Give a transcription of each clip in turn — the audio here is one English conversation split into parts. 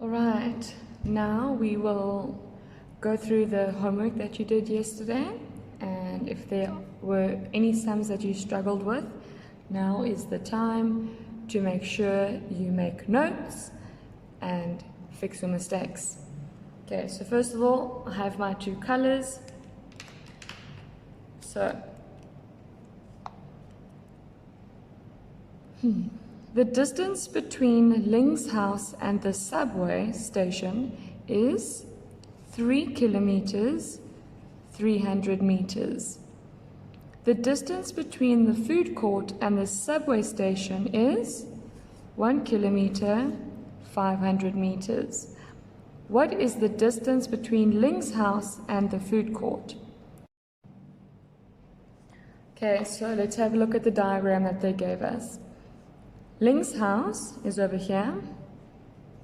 Alright, now we will go through the homework that you did yesterday, and if there were any sums that you struggled with, now is the time to make sure you make notes and fix your mistakes. Okay, so first of all, I have my two colors. So, the distance between Ling's house and the subway station is 3 kilometers, 300 meters. The distance between the food court and the subway station is 1 kilometer, 500 meters. What is the distance between Ling's house and the food court? Okay, so let's have a look at the diagram that they gave us. Ling's house is over here.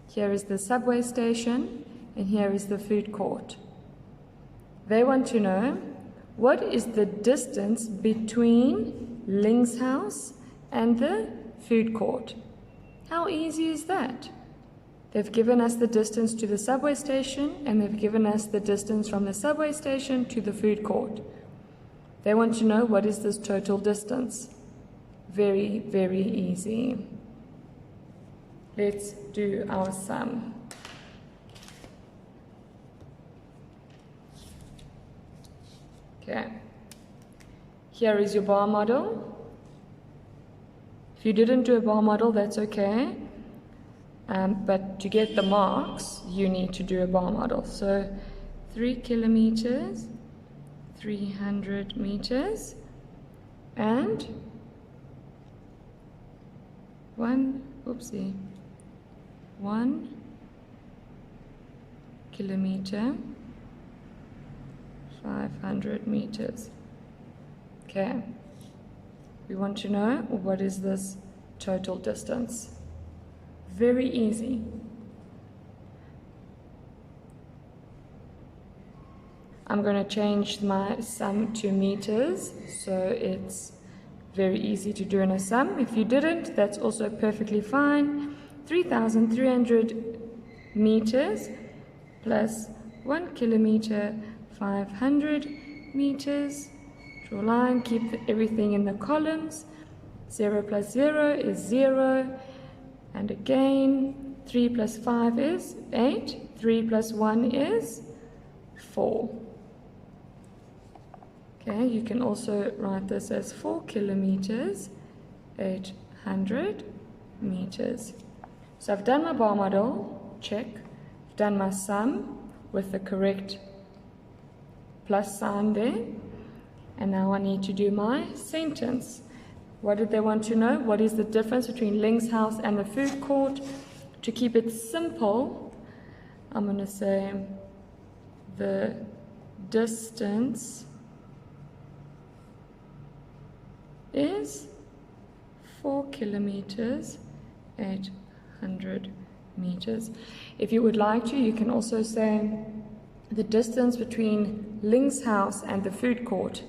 Here is the subway station, and here is the food court. They want to know, what is the distance between Ling's house and the food court? How easy is that? They've given us the distance to the subway station, and they've given us the distance from the subway station to the food court. They want to know, what is this total distance? Very, very easy. Let's do our sum. Okay. Here is your bar model. If you didn't do a bar model, that's okay. But to get the marks, you need to do a bar model. So 3 kilometers, 300 meters, and 1 kilometer, 500 meters. Okay, we want to know, what is this total distance? Very easy. I'm going to change my sum to meters, so it's very easy to do in a sum. If you didn't, that's also perfectly fine. 3,300 meters plus 1 kilometer, 500 meters. Draw a line, keep everything in the columns. 0 plus 0 is 0. And again, 3 plus 5 is 8. 3 plus 1 is 4. Okay, you can also write this as 4 kilometers, 800 meters. So I've done my bar model, check. I've done my sum with the correct plus sign there. And now I need to do my sentence. What did they want to know? What is the difference between Ling's house and the food court? To keep it simple, I'm going to say the distance is 4 kilometers, 800 meters. If you would like to, you can also say the distance between Ling's house and the food court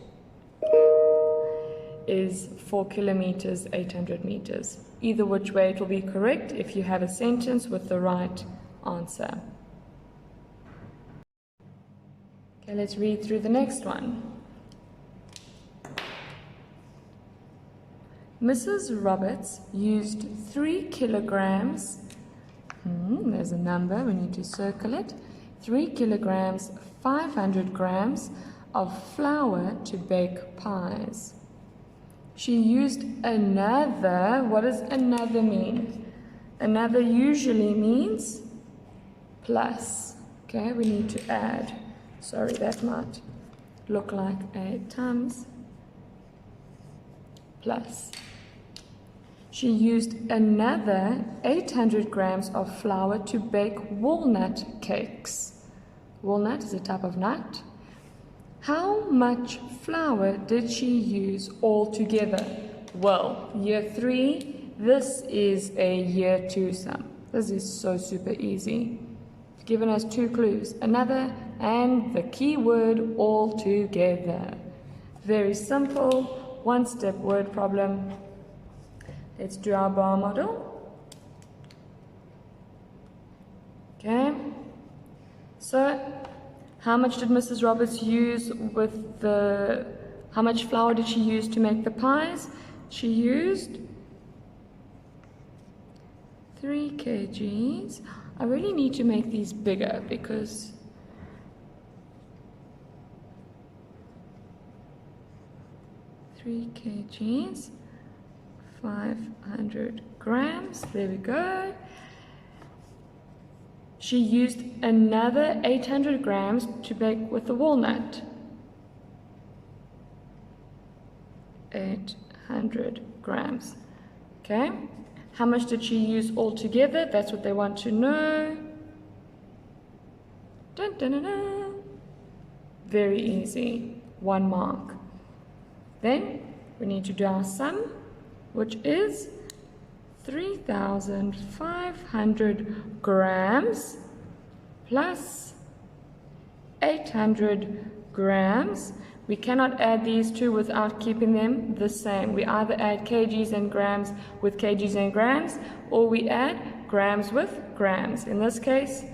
is 4 kilometers, 800 meters. Either which way it will be correct if you have a sentence with the right answer. Okay, let's read through the next one. Mrs. Roberts used 3 kilograms, there's a number, we need to circle it, 3 kilograms, 500 grams of flour to bake pies. She used another. What does another mean? Another usually means plus. Okay, we need to add. Sorry, that might look like a times plus. She used another 800 grams of flour to bake walnut cakes. Walnut is a type of nut. How much flour did she use altogether? Well, year 3, this is a year 2 sum. This is so super easy. It's given us 2 clues, another and the key word altogether. Very simple, one-step word problem. Let's do our bar model. Okay, so how much did Mrs. Roberts use with how much flour did she use to make the pies? She used 3 kgs. I really need to make these bigger because kgs, 500 grams, there we go. She used another 800 grams to bake with the walnut. 800 grams. Okay, how much did she use altogether? That's what they want to know. Dun, dun, dun, dun. Very easy, 1 mark. Then we need to do our sum, which is 3,500 grams plus 800 grams. We cannot add these two without keeping them the same. We either add kgs and grams with kgs and grams, or we add grams with grams. In this case,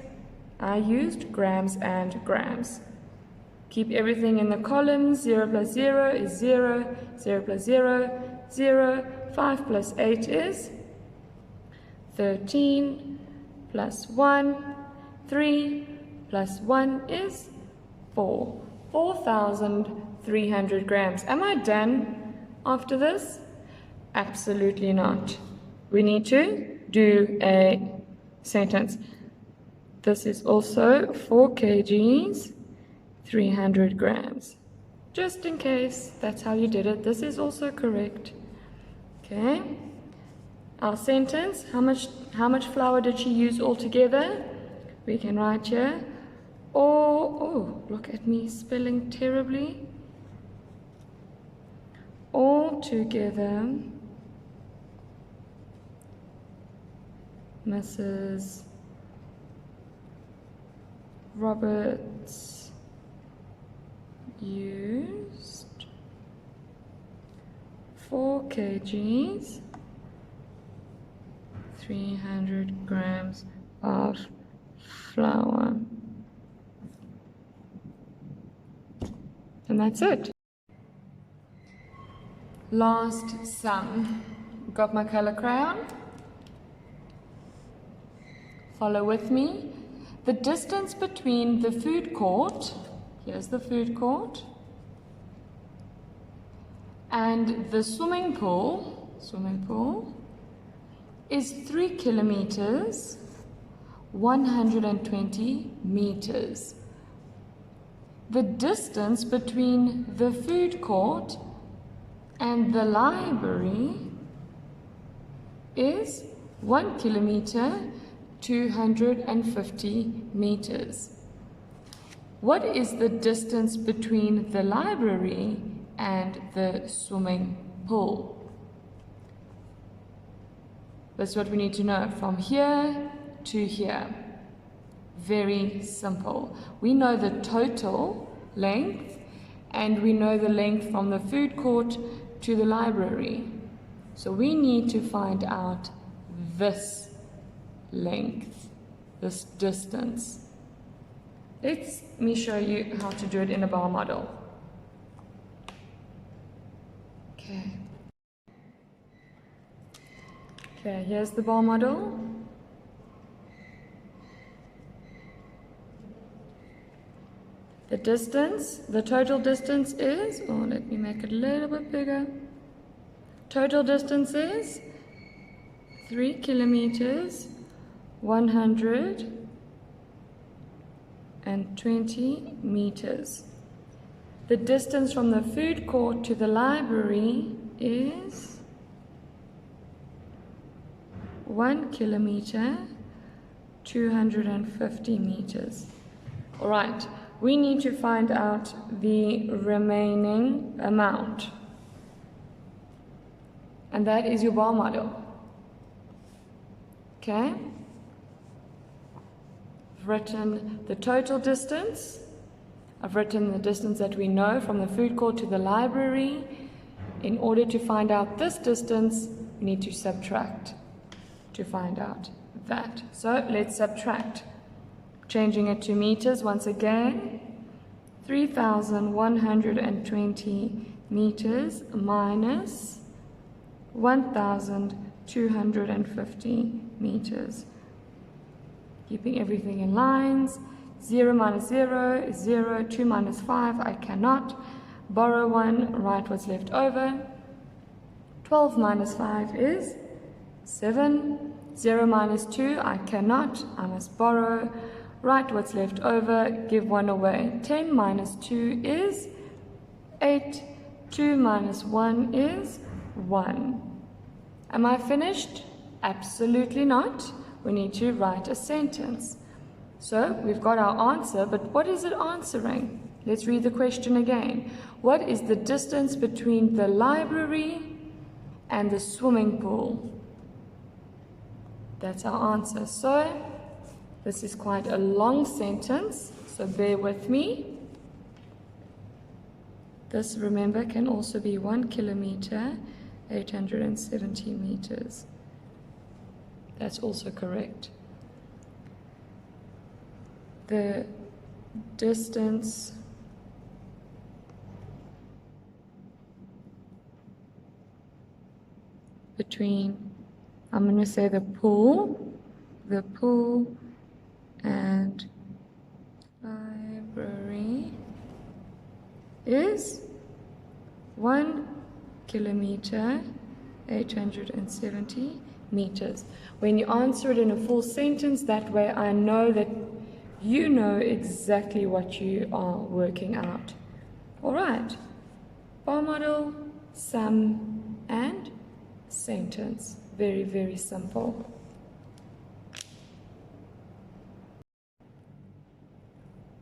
I used grams and grams. Keep everything in the columns. 0 plus 0 is 0, 0 plus 0, 0, 5 plus 8 is 13, plus 1, 3, plus 1 is 4. 4,300 grams. Am I done after this? Absolutely not. We need to do a sentence. This is also 4 kgs, 300 grams. Just in case that's how you did it, this is also correct. Okay. Our sentence, how much flour did she use altogether? We can write here. Oh, look at me spelling terribly. Altogether, Mrs. Roberts used 4 kgs, 300 grams of flour. And that's it. Last sum. Got my color crayon? Follow with me. The distance between the food court, here's the food court, and the swimming pool is 3 kilometers, 120 meters. The distance between the food court and the library is 1 kilometer, 250 meters. What is the distance between the library and the swimming pool? That's what we need to know from here to here. Very simple. We know the total length and we know the length from the food court to the library. So we need to find out this length, this distance. Let me show you how to do it in a bar model. Okay, here's the bar model. The distance, the total distance is, let me make it a little bit bigger. Total distance is 3 kilometers, 120 meters. The distance from the food court to the library is 1 kilometer, 250 meters. All right. We need to find out the remaining amount. And that is your bar model. Okay? I've written the total distance. I've written the distance that we know from the food court to the library. In order to find out this distance, we need to subtract to find out that. So let's subtract. Changing it to meters once again. 3,120 meters minus 1,250 meters. Keeping everything in lines. 0 minus 0 is 0. 2 minus 5, I cannot. Borrow 1, write what's left over. 12 minus 5 is 7. 0 minus 2, I cannot. I must borrow. Write what's left over. Give 1 away. 10 minus 2 is 8. 2 minus 1 is 1. Am I finished? Absolutely not. We need to write a sentence. So we've got our answer, but what is it answering? Let's read the question again. What is the distance between the library and the swimming pool? That's our answer. So this is quite a long sentence, so bear with me. This, remember, can also be 1 kilometer, 870 meters. That's also correct. The distance between, I'm going to say the pool and library is 1 kilometer, 870 meters. When you answer it in a full sentence, that way I know that you know exactly what you are working out. All right, bar model, sum, and sentence. Very, very simple.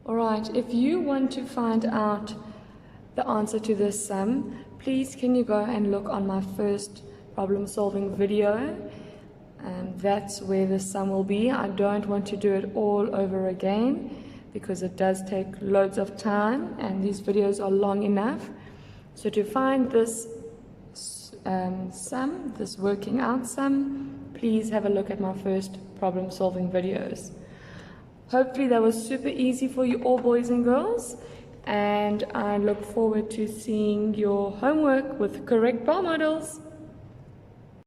All right, if you want to find out the answer to this sum, please can you go and look on my first problem solving video. That's where the sum will be. I don't want to do it all over again because it does take loads of time and these videos are long enough. So to find this sum, this working out sum, please have a look at my first problem solving videos. Hopefully that was super easy for you all, boys and girls, and I look forward to seeing your homework with correct bar models.